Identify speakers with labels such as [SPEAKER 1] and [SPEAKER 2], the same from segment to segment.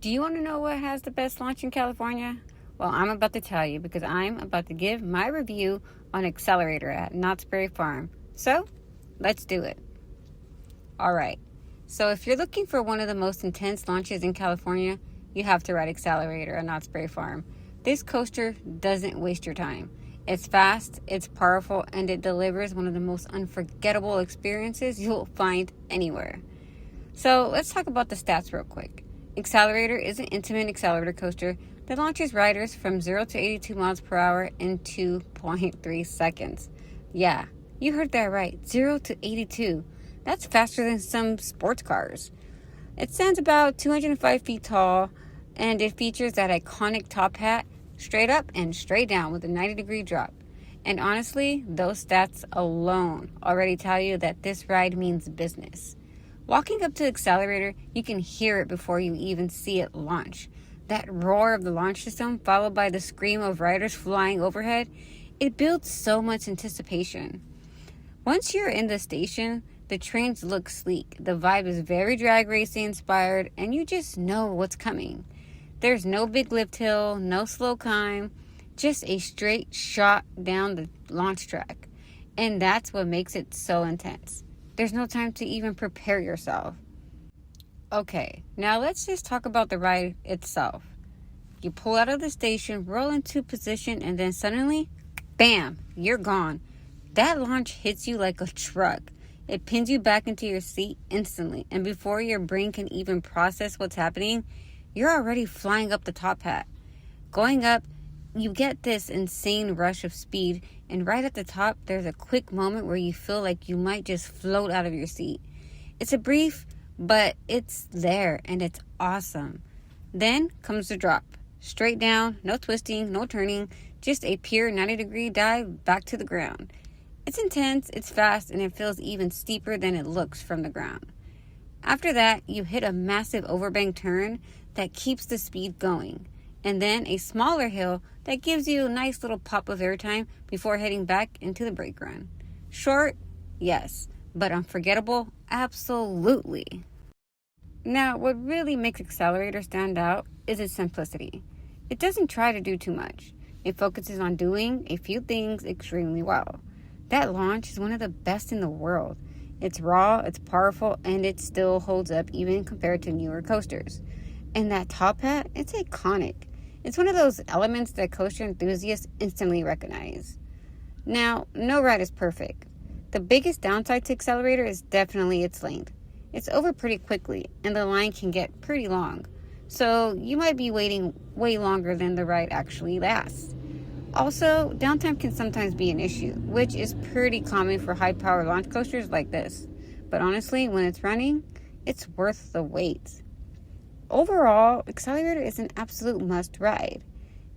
[SPEAKER 1] Do you want to know what has the best launch in California? Well, I'm about to tell you because I'm about to give my review on Xcelerator at Knott's Berry Farm. So, let's do it. All right. So, if you're looking for one of the most intense launches in California, you have to ride Xcelerator at Knott's Berry Farm. This coaster doesn't waste your time. It's fast, it's powerful, and it delivers one of the most unforgettable experiences you'll find anywhere. So, let's talk about the stats real quick. Xcelerator is an intimate accelerator coaster that launches riders from 0 to 82 miles per hour in 2.3 seconds. Yeah, you heard that right, 0 to 82. That's faster than some sports cars. It stands about 205 feet tall, and it features that iconic top hat, straight up and straight down with a 90-degree drop. And honestly, those stats alone already tell you that this ride means business. Walking up to Xcelerator, you can hear it before you even see it launch. That roar of the launch system, followed by the scream of riders flying overhead, it builds so much anticipation. Once you're in the station, the trains look sleek. The vibe is very drag racing inspired, and you just know what's coming. There's no big lift hill, no slow climb, just a straight shot down the launch track. And that's what makes it so intense. There's no time to even prepare yourself. Okay, now let's just talk about the ride itself. You pull out of the station, roll into position, and then suddenly, bam, you're gone. That launch hits you like a truck. It pins you back into your seat instantly, and before your brain can even process what's happening, you're already flying up the top hat. Going up, you get this insane rush of speed, and right at the top, there's a quick moment where you feel like you might just float out of your seat. It's a brief, but it's there, and it's awesome. Then comes the drop. Straight down, no twisting, no turning, just a pure 90-degree dive back to the ground. It's intense, it's fast, and it feels even steeper than it looks from the ground. After that, you hit a massive overbank turn that keeps the speed going. And then a smaller hill that gives you a nice little pop of airtime before heading back into the brake run. Short? Yes. But unforgettable? Absolutely. Now, what really makes Xcelerator stand out is its simplicity. It doesn't try to do too much. It focuses on doing a few things extremely well. That launch is one of the best in the world. It's raw, it's powerful, and it still holds up even compared to newer coasters. And that top hat, it's iconic. It's one of those elements that coaster enthusiasts instantly recognize. Now, no ride is perfect. The biggest downside to Xcelerator is definitely its length. It's over pretty quickly, and the line can get pretty long. So you might be waiting way longer than the ride actually lasts. Also, downtime can sometimes be an issue, which is pretty common for high-power launch coasters like this. But honestly, when it's running, it's worth the wait. Overall, Xcelerator is an absolute must-ride.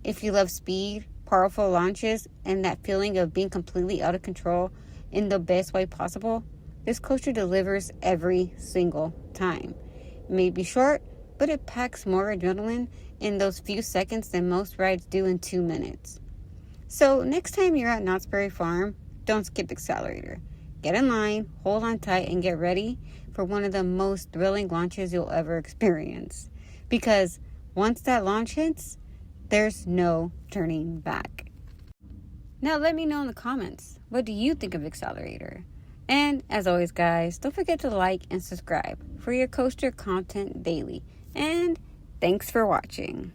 [SPEAKER 1] If you love speed, powerful launches, and that feeling of being completely out of control in the best way possible, this coaster delivers every single time. It may be short, but it packs more adrenaline in those few seconds than most rides do in 2 minutes. So next time you're at Knott's Berry Farm, don't skip Xcelerator. Get in line, hold on tight, and get ready for one of the most thrilling launches you'll ever experience. Because once that launch hits, there's no turning back. Now let me know in the comments, what do you think of Xcelerator? And as always guys, don't forget to like and subscribe for your coaster content daily. And thanks for watching.